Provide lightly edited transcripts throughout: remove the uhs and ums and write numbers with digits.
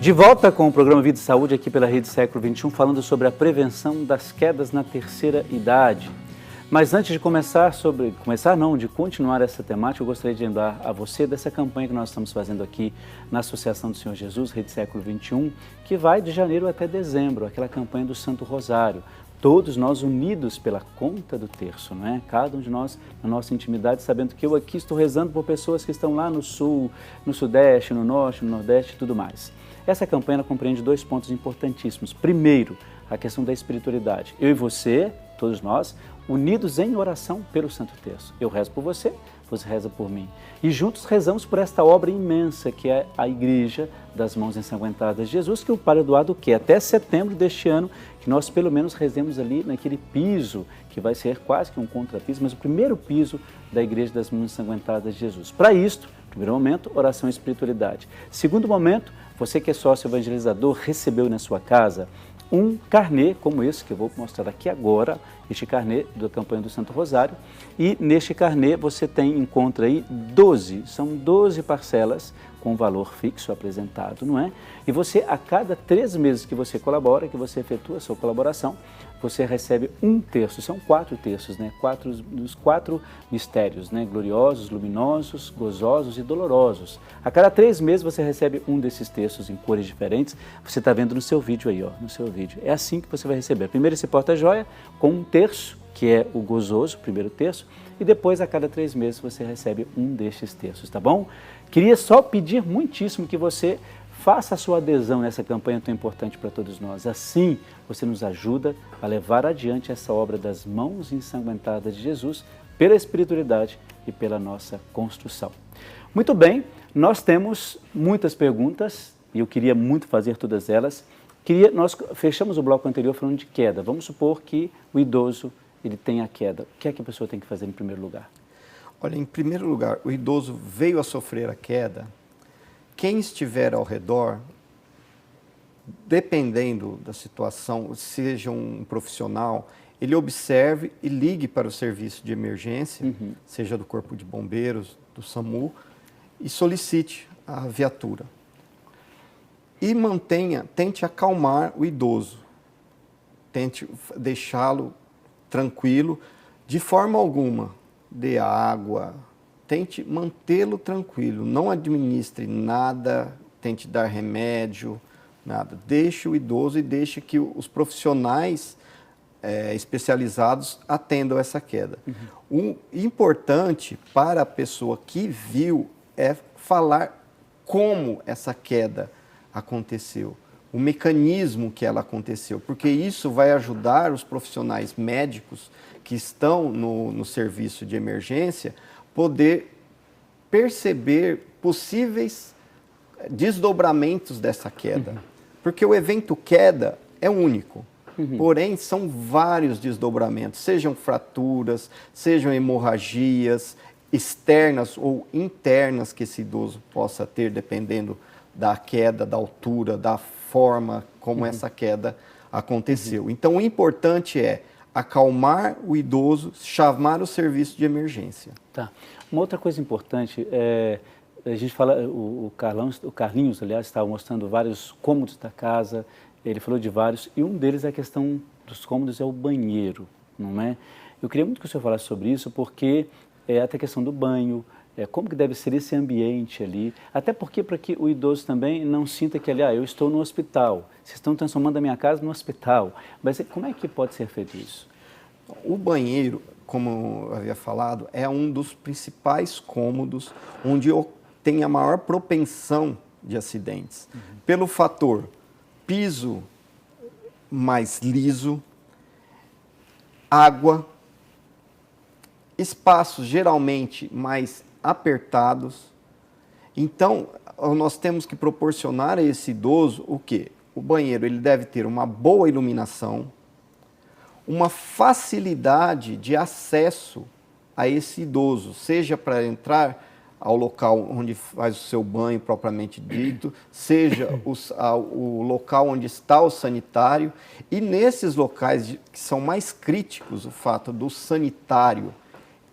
De volta com o programa Vida e Saúde aqui pela Rede Século XXI, falando sobre a prevenção das quedas na terceira idade. Mas antes de de continuar essa temática, eu gostaria de lembrar a você dessa campanha que nós estamos fazendo aqui na Associação do Senhor Jesus, Rede Século XXI, que vai de janeiro até dezembro, aquela campanha do Santo Rosário. Todos nós unidos pela conta do terço, não é? Cada um de nós, na nossa intimidade, sabendo que eu aqui estou rezando por pessoas que estão lá no sul, no sudeste, no norte, no nordeste e tudo mais. Essa campanha compreende 2 pontos importantíssimos. Primeiro, a questão da espiritualidade. Eu e você, todos nós, unidos em oração pelo Santo Terço. Eu rezo por você, você reza por mim. E juntos rezamos por esta obra imensa que é a Igreja das Mãos Ensanguentadas de Jesus, que o Padre Eduardo quer até setembro deste ano, que nós pelo menos rezemos ali naquele piso, que vai ser quase que um contrapiso, mas o primeiro piso da Igreja das Mãos Ensanguentadas de Jesus. Para isto, primeiro momento, oração e espiritualidade. Segundo momento, você que é sócio evangelizador, recebeu na sua casa um carnê como esse que eu vou mostrar aqui agora, este carnê da campanha do Santo Rosário. E neste carnê você encontra aí 12 parcelas com valor fixo apresentado, não é? E você, a cada 3 meses que você colabora, que você efetua a sua colaboração, você recebe 1/3, são 4 terços, né? Dos 4 mistérios, né? Gloriosos, luminosos, gozosos e dolorosos. A cada 3 meses você recebe um desses terços em cores diferentes. Você está vendo no seu vídeo aí, ó, no seu vídeo. É assim que você vai receber. Primeiro esse porta-joia com 1/3, que é o gozoso, o primeiro terço, e depois a cada 3 meses você recebe um destes terços, tá bom? Queria só pedir muitíssimo que você faça a sua adesão nessa campanha tão importante para todos nós. Assim, você nos ajuda a levar adiante essa obra das mãos ensanguentadas de Jesus pela espiritualidade e pela nossa construção. Muito bem, nós temos muitas perguntas e eu queria muito fazer todas elas. Nós fechamos o bloco anterior falando de queda. Vamos supor que o idoso ele tem a queda. O que é que a pessoa tem que fazer em primeiro lugar? Olha, em primeiro lugar, o idoso veio a sofrer a queda. Quem estiver ao redor, dependendo da situação, seja um profissional, ele observe e ligue para o serviço de emergência, seja do Corpo de Bombeiros, do SAMU, e solicite a viatura. E tente acalmar o idoso, tente deixá-lo tranquilo, de forma alguma, dê água, tente mantê-lo tranquilo, não administre nada, tente dar remédio, nada. Deixe o idoso e deixe que os profissionais especializados atendam essa queda. O importante para a pessoa que viu é falar como essa queda aconteceu, o mecanismo que ela aconteceu, porque isso vai ajudar os profissionais médicos que estão no serviço de emergência poder perceber possíveis desdobramentos dessa queda. Porque o evento queda é único, porém são vários desdobramentos, sejam fraturas, sejam hemorragias externas ou internas que esse idoso possa ter, dependendo da queda, da altura, da forma como essa queda aconteceu. Então o importante é acalmar o idoso, chamar o serviço de emergência. Tá. Uma outra coisa importante a gente fala, o Carlinhos, aliás, estava mostrando vários cômodos da casa, ele falou de vários, e um deles é a questão dos cômodos, é o banheiro, não é? Eu queria muito que o senhor falasse sobre isso, porque até a questão do banho, como que deve ser esse ambiente ali, até porque para que o idoso também não sinta que, eu estou no hospital, vocês estão transformando a minha casa no hospital, mas como é que pode ser feito isso? O banheiro, como eu havia falado, é um dos principais cômodos onde tem a maior propensão de acidentes, pelo fator piso mais liso, água, espaços geralmente mais apertados. Então, nós temos que proporcionar a esse idoso o quê? O banheiro ele deve ter uma boa iluminação, uma facilidade de acesso a esse idoso, seja para entrar ao local onde faz o seu banho propriamente dito, seja o local onde está o sanitário, e nesses locais que são mais críticos, o fato do sanitário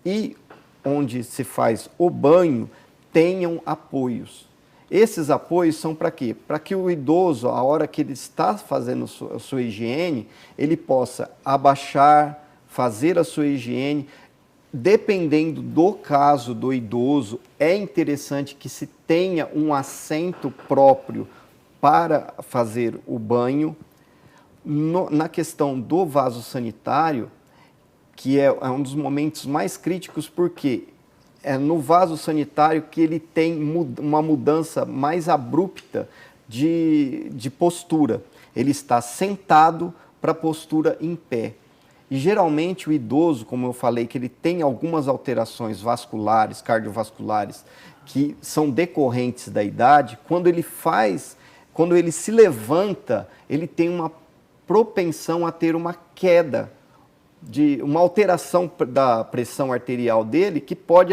e onde se faz o banho, tenham apoios. Esses apoios são para quê? Para que o idoso, a hora que ele está fazendo a sua higiene, ele possa abaixar, fazer a sua higiene. Dependendo do caso do idoso, é interessante que se tenha um assento próprio para fazer o banho. Na questão do vaso sanitário, que é um dos momentos mais críticos, porque é no vaso sanitário que ele tem uma mudança mais abrupta de postura. Ele está sentado para a postura em pé. E geralmente o idoso, como eu falei, que ele tem algumas alterações vasculares, cardiovasculares, que são decorrentes da idade, quando ele se levanta, ele tem uma propensão a ter uma queda, uma alteração da pressão arterial dele, que pode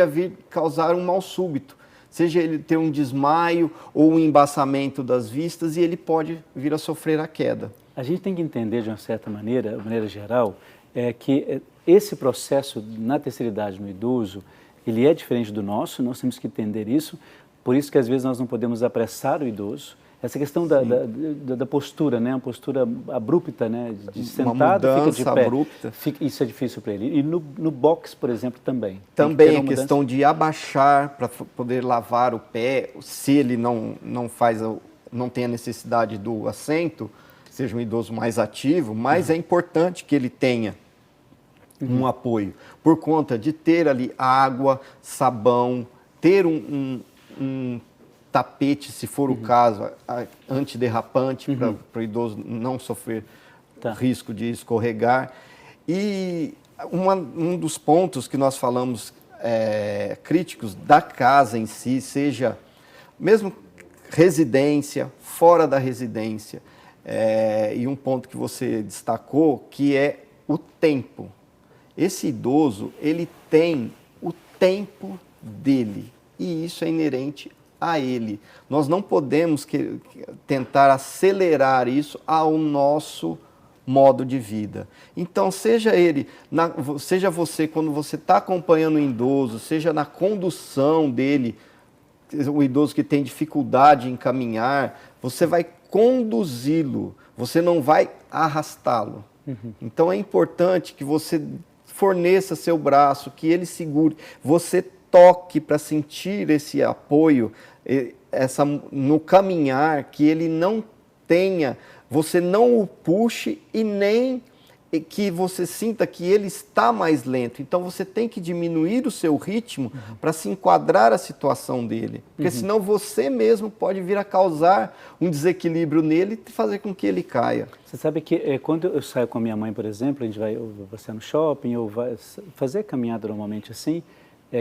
causar um mal súbito, seja ele ter um desmaio ou um embaçamento das vistas, e ele pode vir a sofrer a queda. A gente tem que entender de uma certa maneira, de maneira geral, que esse processo na terceira idade no idoso, ele é diferente do nosso, nós temos que entender isso, por isso que às vezes nós não podemos apressar o idoso. Essa questão da postura, né? Uma postura abrupta, né? De sentado, fica de pé. Abrupta. Isso é difícil para ele. E no box, por exemplo, também. Também a questão de abaixar para poder lavar o pé, se ele não tem a necessidade do assento, seja um idoso mais ativo, mas é importante que ele tenha um apoio, por conta de ter ali água, sabão, ter um tapete, se for o caso, antiderrapante, para o idoso não sofrer risco de escorregar. E um dos pontos que nós falamos críticos da casa em si, seja mesmo residência, fora da residência, e um ponto que você destacou, que é o tempo. Esse idoso, ele tem o tempo dele, e isso é inerente a ele. Nós não podemos tentar acelerar isso ao nosso modo de vida. Então, seja você, quando você está acompanhando o idoso, seja na condução dele, o idoso que tem dificuldade em caminhar, você vai conduzi-lo, você não vai arrastá-lo. Então, é importante que você forneça seu braço, que ele segure, você toque para sentir esse apoio, no caminhar, que ele não tenha, você não o puxe e nem que você sinta que ele está mais lento. Então você tem que diminuir o seu ritmo para se enquadrar a situação dele, porque senão você mesmo pode vir a causar um desequilíbrio nele e fazer com que ele caia. Você sabe que quando eu saio com a minha mãe, por exemplo, a gente vai passear no shopping ou vai fazer caminhada normalmente assim,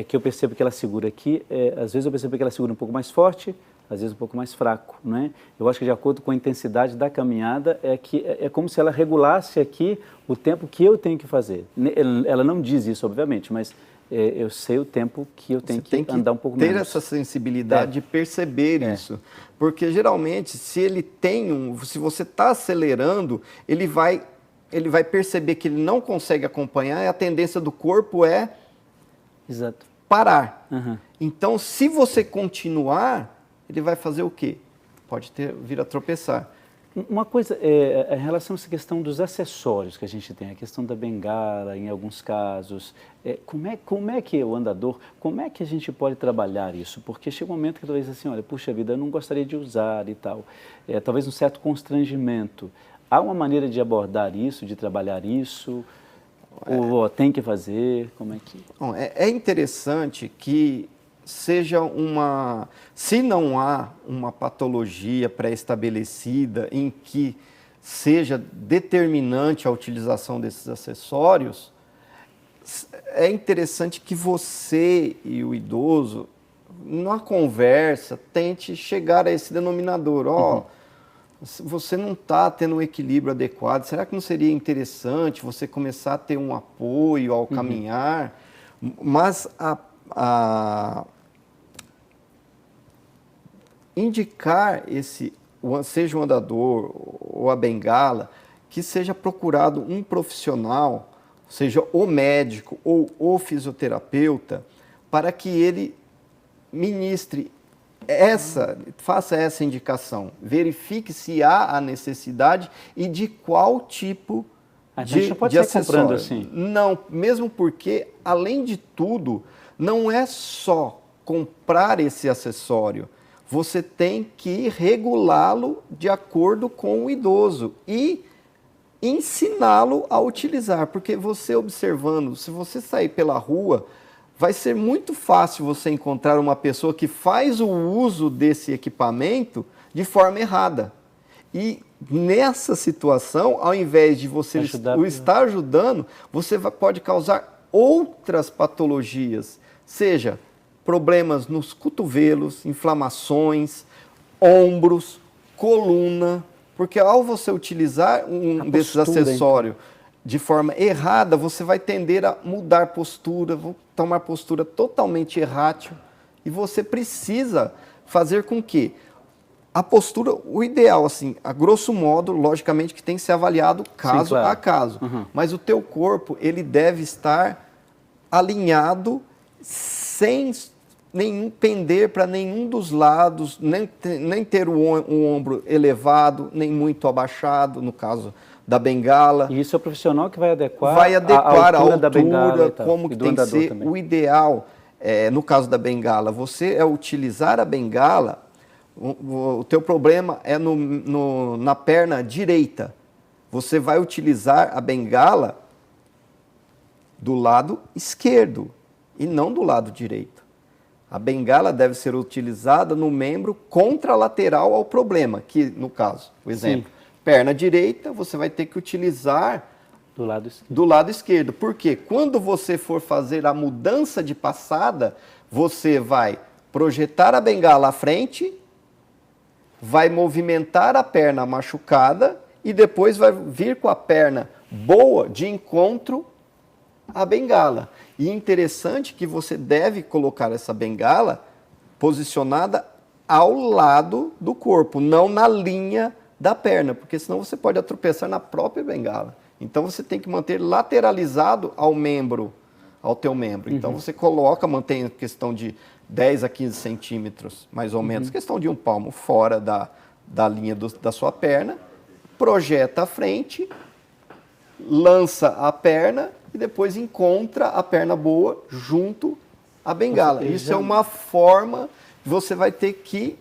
que eu percebo que ela segura aqui, às vezes eu percebo que ela segura um pouco mais forte, às vezes um pouco mais fraco, né? Eu acho que de acordo com a intensidade da caminhada, é como se ela regulasse aqui o tempo que eu tenho que fazer. Ela não diz isso, obviamente, mas eu sei o tempo que eu tenho que andar um pouco menos. Ter essa sensibilidade de perceber isso, porque geralmente se você está acelerando, ele vai perceber que ele não consegue acompanhar, e a tendência do corpo é parar. Então, se você continuar, ele vai fazer o quê? Pode vir a tropeçar. Uma coisa, em relação a essa questão dos acessórios que a gente tem, a questão da bengala, em alguns casos, como é que o andador, como é que a gente pode trabalhar isso? Porque chega um momento que talvez assim, olha, puxa vida, eu não gostaria de usar e tal. Talvez um certo constrangimento. Há uma maneira de abordar isso, de trabalhar isso? Ou tem que fazer? Como é que... Bom, é interessante que se não há uma patologia pré-estabelecida em que seja determinante a utilização desses acessórios, é interessante que você e o idoso, na conversa, tente chegar a esse denominador. Você não está tendo um equilíbrio adequado, será que não seria interessante você começar a ter um apoio ao caminhar? Mas indicar seja o andador ou a bengala, que seja procurado um profissional, seja o médico ou o fisioterapeuta, para que ele ministre faça essa indicação. Verifique se há a necessidade e de qual tipo de, pode de sair comprando assim. Não, mesmo porque, além de tudo, não é só comprar esse acessório. Você tem que regulá-lo de acordo com o idoso e ensiná-lo a utilizar, porque você observando, se você sair pela rua, vai ser muito fácil você encontrar uma pessoa que faz o uso desse equipamento de forma errada. E nessa situação, ao invés de você o estar ajudando, você pode causar outras patologias, seja problemas nos cotovelos, inflamações, ombros, coluna, porque ao você utilizar um desses acessórios de forma errada, você vai tender a mudar postura, tomar postura totalmente errátil, e você precisa fazer com que a postura, o ideal, assim, a grosso modo, logicamente que tem que ser avaliado caso a caso, mas o teu corpo, ele deve estar alinhado sem pender para nenhum dos lados, nem ter um ombro elevado, nem muito abaixado, no caso da bengala. E isso é o profissional que vai adequar, a altura da bengala, como que tem que ser. Também. O ideal, no caso da bengala, você utilizar a bengala, o teu problema é na perna direita. Você vai utilizar a bengala do lado esquerdo e não do lado direito. A bengala deve ser utilizada no membro contralateral ao problema, que no caso, o exemplo, perna direita, você vai ter que utilizar do lado esquerdo. Por quê? Quando você for fazer a mudança de passada, você vai projetar a bengala à frente, vai movimentar a perna machucada e depois vai vir com a perna boa de encontro à bengala. E interessante que você deve colocar essa bengala posicionada ao lado do corpo, não na linha da perna, porque senão você pode tropeçar na própria bengala. Então você tem que manter lateralizado ao teu membro. Então você mantém a questão de 10 a 15 centímetros, mais ou menos, questão de um palmo fora da linha da sua perna, projeta à frente, lança a perna e depois encontra a perna boa junto à bengala. Isso é uma forma que você vai ter que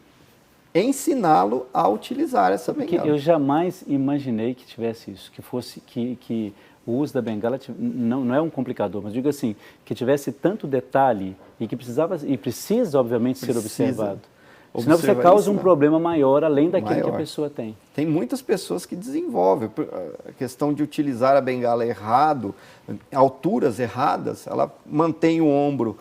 ensiná-lo a utilizar essa bengala. Eu jamais imaginei que tivesse isso, que o uso da bengala não é um complicador, mas digo assim, que tivesse tanto detalhe e que precisa obviamente ser observado. Senão você causa um problema maior além daquele que a pessoa tem. Tem muitas pessoas que desenvolvem a questão de utilizar a bengala errado, alturas erradas, ela mantém o ombro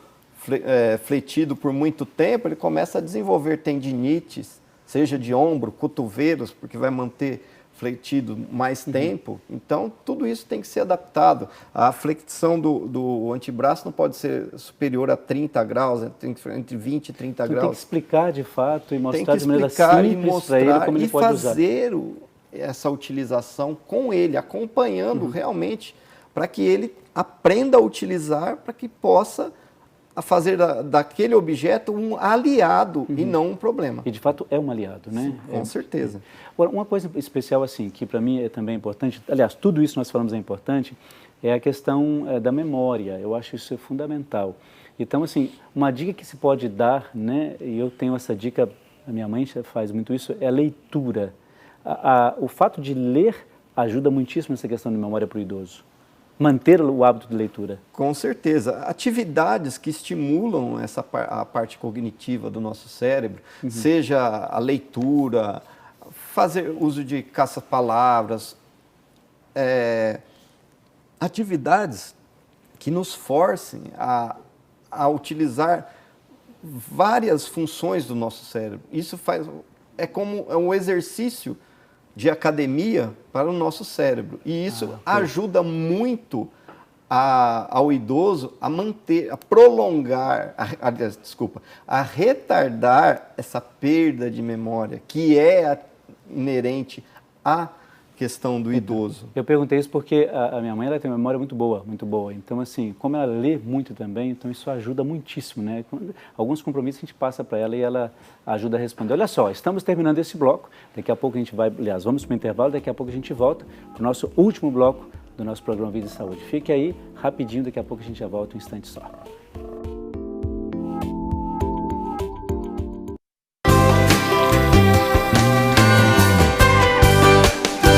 fletido por muito tempo, ele começa a desenvolver tendinites, seja de ombro, cotovelos, porque vai manter fletido mais tempo. Então, tudo isso tem que ser adaptado. A flexão do antebraço não pode ser superior a 30 graus, entre 20 e 30 graus. Tem que explicar de fato e mostrar de maneira simples para ele como ele pode usar. E fazer essa utilização com ele, acompanhando realmente, para que ele aprenda a utilizar, para que possa fazer daquele objeto um aliado e não um problema. E de fato é um aliado, né? Sim, com certeza. Agora, uma coisa especial assim, que para mim é também importante, aliás, tudo isso nós falamos é importante, é a questão da memória. Eu acho isso fundamental. Então, assim, uma dica que se pode dar, né, e eu tenho essa dica, a minha mãe faz muito isso, é a leitura. O fato de ler ajuda muitíssimo nessa questão de memória para o idoso. Manter o hábito de leitura. Com certeza. Atividades que estimulam a parte cognitiva do nosso cérebro, seja a leitura, fazer uso de caça-palavras, atividades que nos forcem a utilizar várias funções do nosso cérebro. Isso é como um exercício de academia para o nosso cérebro. E isso ajuda muito ao idoso a manter, a prolongar, a retardar essa perda de memória que é inerente à questão do idoso? Eu perguntei isso porque a minha mãe ela tem uma memória muito boa, muito boa. Então, assim, como ela lê muito também, então isso ajuda muitíssimo, né? Alguns compromissos a gente passa para ela e ela ajuda a responder. Olha só, estamos terminando esse bloco, daqui a pouco a gente vai, aliás, vamos para o intervalo, daqui a pouco a gente volta para o nosso último bloco do nosso programa Vida e Saúde. Fique aí, rapidinho, daqui a pouco a gente já volta um instante só.